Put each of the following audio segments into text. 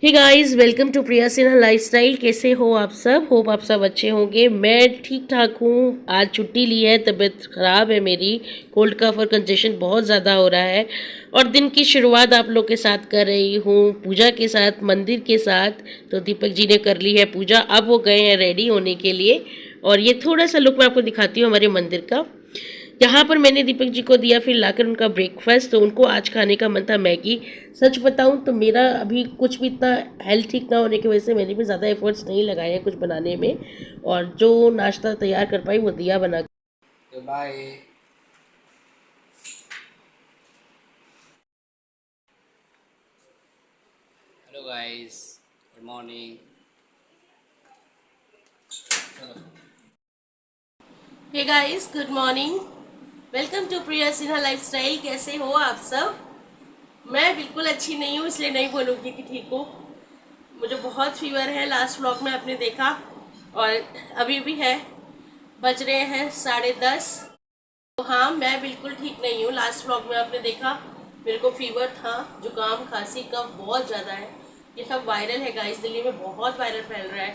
Hey guys, welcome to Priya Sinha lifestyle. कैसे हो आप सब? होप आप सब अच्छे होंगे। मैं ठीक ठाक हूँ। आज छुट्टी ली है, तबीयत ख़राब है मेरी। कोल्ड कफ और कंजेशन बहुत ज़्यादा हो रहा है और दिन की शुरुआत आप लोग के साथ कर रही हूँ, पूजा के साथ, मंदिर के साथ। तो दीपक जी ने कर ली है पूजा, अब वो गए हैं रेडी होने के लिए। और ये थोड़ा सा लुक मैं आपको दिखाती हूँ हमारे मंदिर का। यहाँ पर मैंने दीपक जी को दिया फिर लाकर उनका ब्रेकफास्ट। तो उनको आज खाने का मन था मैगी। सच बताऊं तो मेरा अभी कुछ भी इतना हेल्थ ठीक ना होने की वजह से मैंने भी ज़्यादा एफर्ट्स नहीं लगाए हैं कुछ बनाने में। और जो नाश्ता तैयार कर पाई वो दिया बना। तो bye. Hello guys, good morning. Hey guys, good morning. Welcome to Priya Sinha lifestyle. कैसे हो आप सब? मैं बिल्कुल अच्छी नहीं हूँ, इसलिए नहीं बोलूँगी कि ठीक हूँ। मुझे बहुत फीवर है, लास्ट व्लॉग में आपने देखा, और अभी भी है। बज रहे हैं 10:30। तो हाँ, मैं बिल्कुल ठीक नहीं हूँ। लास्ट व्लॉग में आपने देखा मेरे को फीवर था, जुकाम, खांसी, कफ बहुत ज़्यादा है। ये सब वायरल है गाइस, दिल्ली में बहुत वायरल फैल रहा है।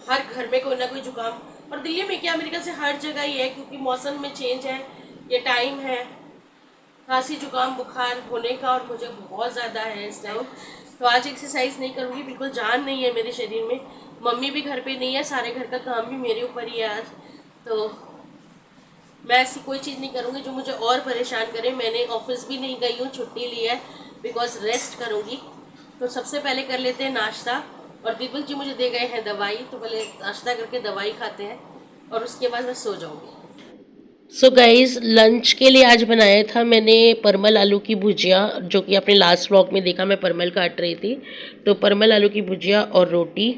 हर घर में कोई ना कोई जुकाम। और दिल्ली में क्या, अमेरिका से हर जगह ही है, क्योंकि मौसम में चेंज है, ये टाइम है खांसी जुकाम बुखार होने का, और मुझे बहुत ज़्यादा है इस टाइम। तो आज एक्सरसाइज नहीं करूँगी, बिल्कुल जान नहीं है मेरे शरीर में। मम्मी भी घर पे नहीं है, सारे घर का काम भी मेरे ऊपर ही है आज। तो मैं ऐसी कोई चीज़ नहीं करूँगी जो मुझे और परेशान करे। मैंने ऑफिस भी नहीं गई हूँ, छुट्टी ली है, बिकॉज रेस्ट करूँगी। तो सबसे पहले कर लेते हैं नाश्ता। और दीपक जी मुझे दे गए हैं दवाई, तो पहले नाश्ता करके दवाई खाते हैं और उसके बाद मैं सो जाऊँगी। सो गाइज, लंच के लिए आज बनाया था मैंने परमल आलू की भुजिया, जो कि आपने लास्ट व्लॉग में देखा, मैं परमल काट रही थी। तो परमल आलू की भुजिया और रोटी।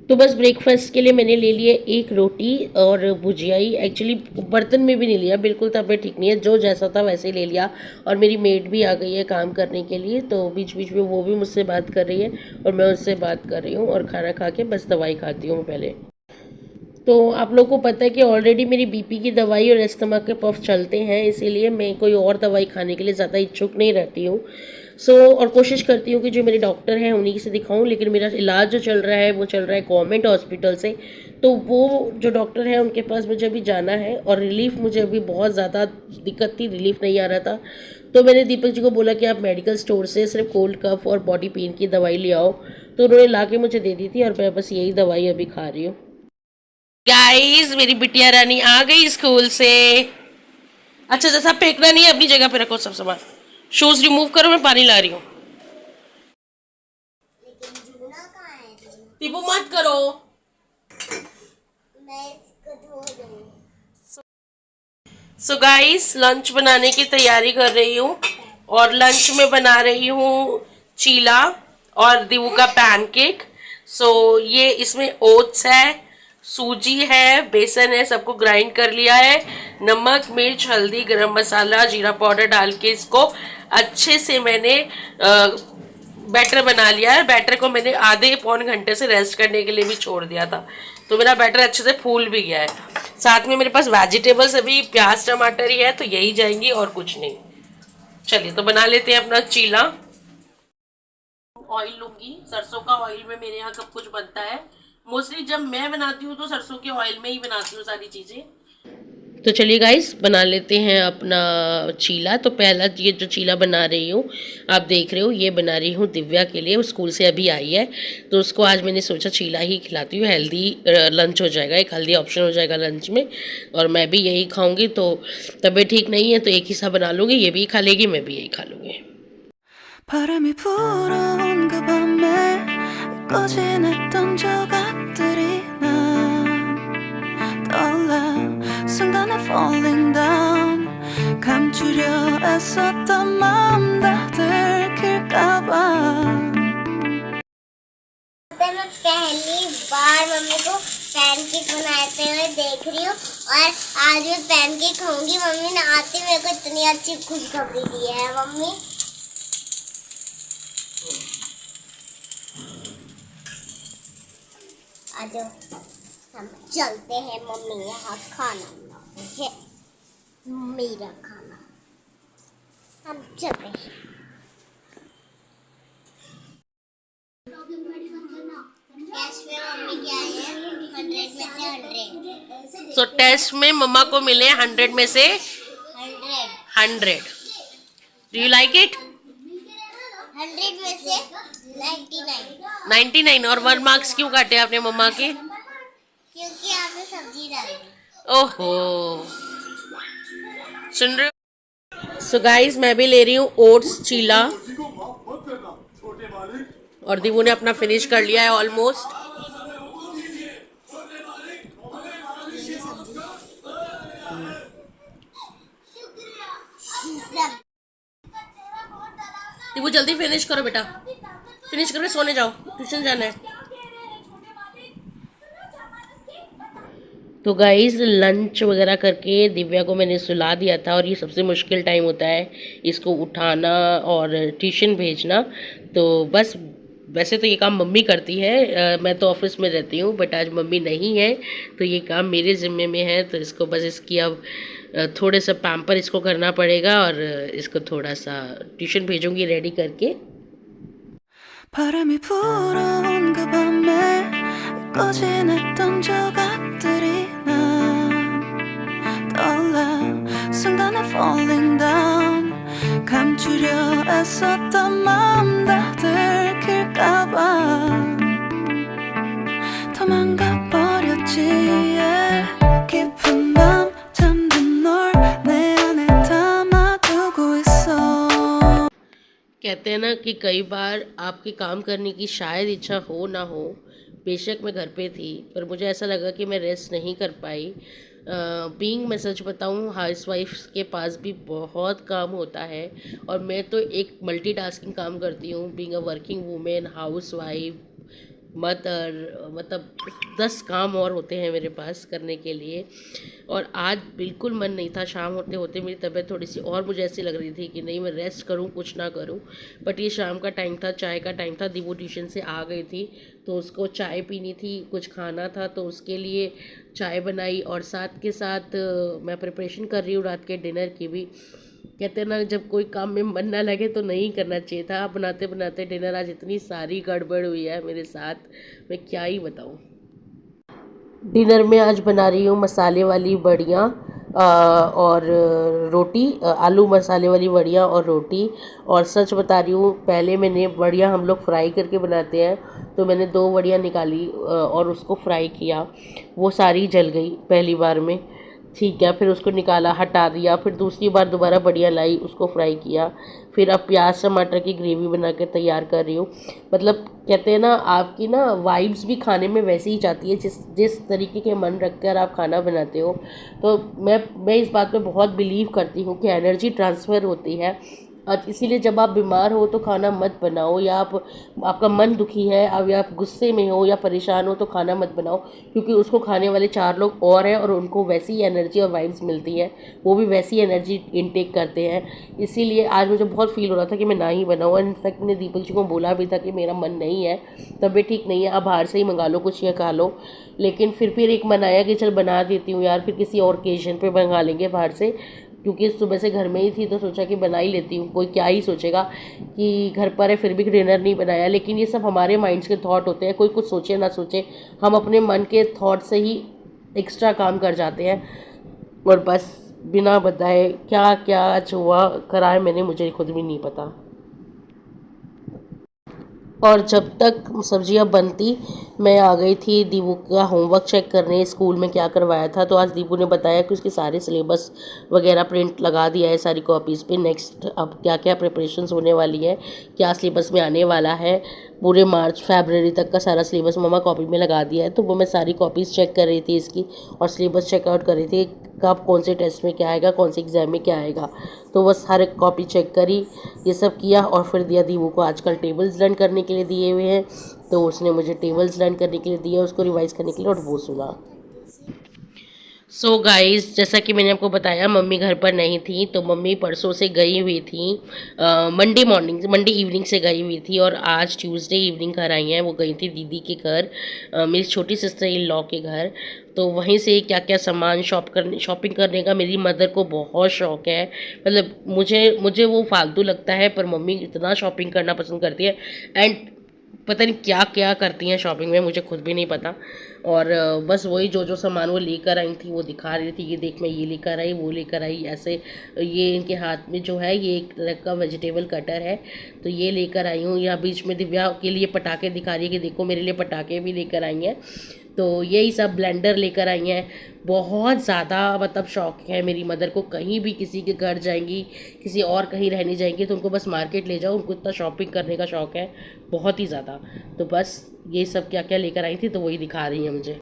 तो बस ब्रेकफास्ट के लिए मैंने ले लिए एक रोटी और भुजिया ही। एक्चुअली बर्तन में भी नहीं लिया, बिल्कुल तबीयत ठीक नहीं है, जो जैसा था वैसे ही ले लिया। और मेरी मेड भी आ गई है काम करने के लिए, तो बीच बीच में वो भी मुझसे बात कर रही है और मैं उससे बात कर रही हूँ। और खाना खा के बस दवाई खाती हूँ पहले। तो आप लोगों को पता है कि ऑलरेडी मेरी बीपी की दवाई और अस्थमा के पफ चलते हैं, इसीलिए मैं कोई और दवाई खाने के लिए ज़्यादा इच्छुक नहीं रहती हूँ। और कोशिश करती हूँ कि जो मेरे डॉक्टर हैं उन्हीं से दिखाऊं। लेकिन मेरा इलाज जो चल रहा है वो चल रहा है गवर्नमेंट हॉस्पिटल से। तो वो जो डॉक्टर हैं उनके पास मुझे अभी जाना है, और रिलीफ मुझे अभी बहुत ज़्यादा दिक्कत थी, रिलीफ नहीं आ रहा था। तो मैंने दीपक जी को बोला कि आप मेडिकल स्टोर से सिर्फ कोल्ड कफ और बॉडी पेन की दवाई ले आओ। तो उन्होंने ला के मुझे दे दी थी और मैं बस यही दवाई अभी खा रही हूँ। गाइस, मेरी बिटिया रानी आ गई स्कूल से। अच्छा, जैसा फेंकना नहीं है, अपनी जगह पे रखो सब सामान। शूज रिमूव करो, मैं पानी ला रही हूँ। टीपू मत करो। सो गाइस, लंच बनाने की तैयारी कर रही हूँ। और लंच में बना रही हूँ चीला और दीवू का पैनकेक। ये इसमें ओट्स है, सूजी है, बेसन है, सबको ग्राइंड कर लिया है। नमक, मिर्च, हल्दी, गरम मसाला, जीरा पाउडर डाल के इसको अच्छे से मैंने बैटर बना लिया है। बैटर को मैंने आधे पौन घंटे से रेस्ट करने के लिए भी छोड़ दिया था। तो मेरा बैटर अच्छे से फूल भी गया है। साथ में मेरे पास वेजिटेबल्स अभी प्याज टमाटर ही है, तो यही जाएंगी और कुछ नहीं। चलिए तो बना लेते हैं अपना चीला। ऑयल लूंगी, सरसों का ऑयल में मेरे यहाँ सब कुछ बनता है। मोस्टली जब मैं बनाती हूँ तो सरसों के ऑयल में ही बनाती हूँ सारी चीज़ें। तो चलिए गाइस, बना लेते हैं अपना चीला। तो पहला ये जो चीला बना रही हूँ, आप देख रहे हो, ये बना रही हूँ दिव्या के लिए। वो स्कूल से अभी आई है, तो उसको आज मैंने सोचा चीला ही खिलाती हूँ। हेल्दी लंच हो जाएगा, एक हेल्दी ऑप्शन हो जाएगा लंच में। और मैं भी यही खाऊंगी, तो तबीयत ठीक नहीं है तो एक हिस्सा बना लूँगी, ये भी खा लेगी, मैं भी यही खा लूँगी। 바람이 불어온 그 밤에 잊고 지냈던 조각들이 난 떠올라 순간에 falling down 감추려 애썼던 마음 다 들킬까봐 मैं पहली बार मम्मी को पैनकेक बनाते हुए देख रही हूँ, और आज मैं पैनकेक खाऊंगी। मम्मी ने आते मेरे को इतनी अच्छी खुशखबरी दी है। मम्मी, आज हम चलते हैं मम्मी यहाँ खाना बनाते हैं, मेरा खाना। हम चलते हैं। सो टेस्ट में मम्मा को मिले 100 में से 100। Do you like it? 100 में से 99 99। और 1 मार्क्स क्यों काटे आपने मम्मा के? क्योंकि आपने सब्जी डाली। ओहो, सुन रहे हो? सो गाइस, मैं भी ले रही हूँ ओट्स चीला, और दीवू ने अपना फिनिश कर लिया है ऑलमोस्ट। दीवू जल्दी फिनिश करो बेटा, फिनिश करके सोने जाओ, ट्यूशन जाना है। तो गाइस, लंच वगैरह करके दिव्या को मैंने सुला दिया था, और ये सबसे मुश्किल टाइम होता है इसको उठाना और ट्यूशन भेजना। तो बस, वैसे तो ये काम मम्मी करती है, मैं तो ऑफिस में रहती हूँ, बट आज मम्मी नहीं है तो ये काम मेरे ज़िम्मे में है। तो इसको बस, इसकी अब थोड़े सा पैम्पर इसको करना पड़ेगा, और इसको थोड़ा सा ट्यूशन भेजूँगी रेडी करके। 바람이 불어온 그 밤에 꺼지냈던 조각들이 난 떠올라 순간에 falling down 감추려 애썼던 마음 다 들킬까봐 도망가 버렸지 깊은 밤 잠든 널 내 안에 담아두고 있어। कहते हैं ना कि कई बार आपके काम करने की शायद इच्छा हो ना हो। बेशक मैं घर पे थी, पर मुझे ऐसा लगा कि मैं रेस्ट नहीं कर पाई। बीइंग, मैं सच बताऊँ, हाउस वाइफ के पास भी बहुत काम होता है, और मैं तो एक मल्टीटास्किंग काम करती हूँ। Being a working women, house wife, mother, मतलब 10 काम और होते हैं मेरे पास करने के लिए। और आज बिल्कुल मन नहीं था। शाम होते होते मेरी तबीयत थोड़ी सी और मुझे ऐसी लग रही थी कि नहीं, मैं रेस्ट करूं, कुछ ना करूं। बट ये शाम का टाइम था, चाय का टाइम था। दीवू ट्यूशन से आ गई थी तो उसको चाय पीनी थी, कुछ खाना था, तो उसके लिए चाय बनाई, और साथ के साथ मैं प्रिपरेशन कर रही हूँ रात के डिनर की भी। कहते हैं ना, जब कोई काम में मन ना लगे तो नहीं करना चाहिए था। बनाते बनाते डिनर आज इतनी सारी गड़बड़ हुई है मेरे साथ, मैं क्या ही बताऊँ। डिनर में आज बना रही हूँ मसाले वाली बड़ियाँ और रोटी, आलू मसाले वाली बड़ियाँ और रोटी। और सच बता रही हूँ, पहले मैंने बड़ियाँ, हम लोग फ्राई करके बनाते हैं, तो मैंने 2 बड़ियाँ निकाली और उसको फ्राई किया, वो सारी जल गई पहली बार में। ठीक है, फिर उसको निकाला, हटा दिया, फिर दूसरी बार दोबारा बढ़िया लाई, उसको फ्राई किया। फिर अब प्याज टमाटर की ग्रेवी बना के तैयार कर रही हूँ। मतलब कहते हैं ना, आपकी ना वाइब्स भी खाने में वैसे ही जाती है जिस तरीके के मन रख कर आप खाना बनाते हो। तो मैं इस बात पे बहुत बिलीव करती हूँ कि एनर्जी ट्रांसफ़र होती है, और इसीलिए जब आप बीमार हो तो खाना मत बनाओ, या आपका मन दुखी है, अब या आप गुस्से में हो या परेशान हो तो खाना मत बनाओ, क्योंकि उसको खाने वाले 4 लोग और हैं और उनको वैसी ही एनर्जी और वाइब्स मिलती है, वो भी वैसी एनर्जी इनटेक करते हैं। इसीलिए आज मुझे बहुत फील हो रहा था कि मैं ना ही बनाऊँ। इनफैक्ट मैंने दीपक जी को बोला भी था कि मेरा मन नहीं है, तबीयत ठीक नहीं है, आप बाहर से ही मंगा लो, कुछ ये खा लो। लेकिन फिर एक मन आया कि चल बना देती हूँ यार, फिर किसी और ओकेजन पे मंगा लेंगे बाहर से, क्योंकि सुबह से घर में ही थी तो सोचा कि बना ही लेती हूँ। कोई क्या ही सोचेगा कि घर पर है फिर भी डिनर नहीं बनाया। लेकिन ये सब हमारे माइंड्स के थॉट होते हैं, कोई कुछ सोचे ना सोचे, हम अपने मन के थॉट से ही एक्स्ट्रा काम कर जाते हैं, और बस बिना बताए क्या क्या आज हुआ करा है मैंने, मुझे खुद भी नहीं पता। और जब तक सब्जियां बनती, मैं आ गई थी दीपू का होमवर्क चेक करने, स्कूल में क्या करवाया था। तो आज दीपू ने बताया कि उसके सारे सिलेबस वगैरह प्रिंट लगा दिया है सारी कॉपीज़ पे। नेक्स्ट अब क्या क्या प्रिपरेशंस होने वाली है, क्या सिलेबस में आने वाला है, पूरे मार्च फरवरी तक का सारा सिलेबस मम्मा कॉपी में लगा दिया है। तो वो मैं सारी कॉपीज़ चेक कर रही थी इसकी, और सिलेबस चेकआउट कर रही थी कब कौन से टेस्ट में क्या आएगा, कौन से एग्ज़ाम में क्या आएगा। तो बस हर एक कॉपी चेक करी, ये सब किया, और फिर दिया दीवू को आजकल टेबल्स लर्न करने के लिए दिए हुए हैं, तो उसने मुझे टेबल्स लर्न करने के लिए दिया, उसको रिवाइज़ करने के लिए, और वो सुना। सो गाइस, जैसा कि मैंने आपको बताया, मम्मी घर पर नहीं थी, तो मम्मी परसों से गई हुई थी, मंडे इवनिंग से गई हुई थी, और आज ट्यूसडे इवनिंग घर आई हैं। वो गई थी दीदी के घर, मेरी छोटी सिस्टर इन लॉ के घर। तो वहीं से क्या क्या सामान शॉपिंग करने का मेरी मदर को बहुत शौक़ है। मतलब मुझे वो फालतू लगता है, पर मम्मी इतना शॉपिंग करना पसंद करती है। एंड पता नहीं क्या क्या करती हैं शॉपिंग में, मुझे खुद भी नहीं पता। और बस वही जो सामान वो लेकर आई थी वो दिखा रही थी कि देख मैं ये लेकर आई, वो लेकर आई, ऐसे। ये इनके हाथ में जो है ये एक तरह का वेजिटेबल कटर है, तो ये लेकर आई हूँ। यहाँ बीच में दिव्या के लिए पटाखे दिखा रही है कि देखो मेरे लिए पटाखे भी लेकर आई हैं। तो यही सब ब्लेंडर लेकर आई हैं। बहुत ज़्यादा मतलब शौक है मेरी मदर को, कहीं भी किसी के घर जाएंगी, किसी और कहीं रहने जाएंगी तो उनको बस मार्केट ले जाओ, उनको इतना शॉपिंग करने का शौक़ है बहुत ही ज़्यादा। तो बस ये सब क्या क्या लेकर आई थी तो वही दिखा रही हैं मुझे।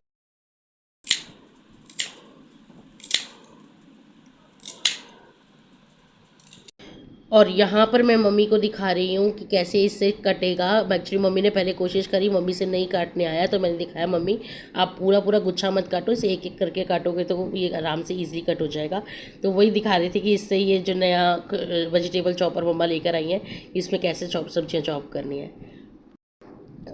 और यहाँ पर मैं मम्मी को दिखा रही हूँ कि कैसे इससे कटेगा। एक्चुअली मम्मी ने पहले कोशिश करी, मम्मी से नहीं काटने आया, तो मैंने दिखाया मम्मी आप पूरा पूरा गुच्छा मत काटो, इसे एक एक करके काटोगे तो ये आराम से इजीली कट हो जाएगा। तो वही दिखा रही थी कि इससे ये जो नया वेजिटेबल चॉपर मम्मा लेकर आई हैं इसमें कैसे सब्जियाँ चॉप करनी है।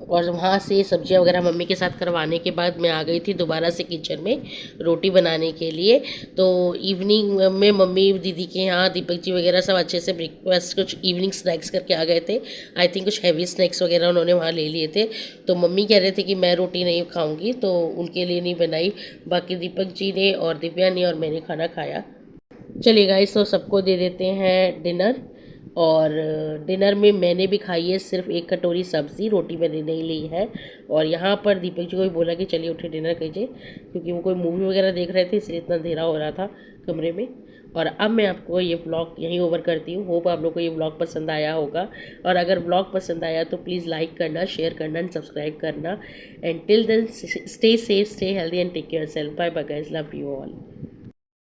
और वहाँ से सब्जियां वगैरह मम्मी के साथ करवाने के बाद मैं आ गई थी दोबारा से किचन में रोटी बनाने के लिए। तो इवनिंग में मम्मी दीदी के यहाँ दीपक जी वगैरह सब अच्छे से ब्रेकफास्ट कुछ इवनिंग स्नैक्स करके आ गए थे। आई थिंक कुछ हैवी स्नैक्स वगैरह उन्होंने वहाँ ले लिए थे। तो मम्मी कह रहे थे कि मैं रोटी नहीं खाऊँगी तो उनके लिए नहीं बनाई, बाकी दीपक जी ने और दिव्या ने और मैंने खाना खाया। चलिए गाइस, तो सबको दे देते हैं डिनर। और डिनर में मैंने भी खाई है सिर्फ एक कटोरी सब्ज़ी, रोटी मैंने नहीं ली है। और यहाँ पर दीपक जी को भी बोला कि चलिए उठे डिनर कीजिए, क्योंकि वो कोई मूवी वगैरह देख रहे थे इसलिए इतना अंधेरा हो रहा था कमरे में। और अब मैं आपको ये व्लॉग यहीं ओवर करती हूँ। होप आप लोग को ये व्लॉग पसंद आया होगा, और अगर व्लॉग पसंद आया तो प्लीज़ लाइक करना, शेयर करना एंड सब्सक्राइब करना। And till then stay safe, stay healthy and take care self. Bye bye guys, love you all.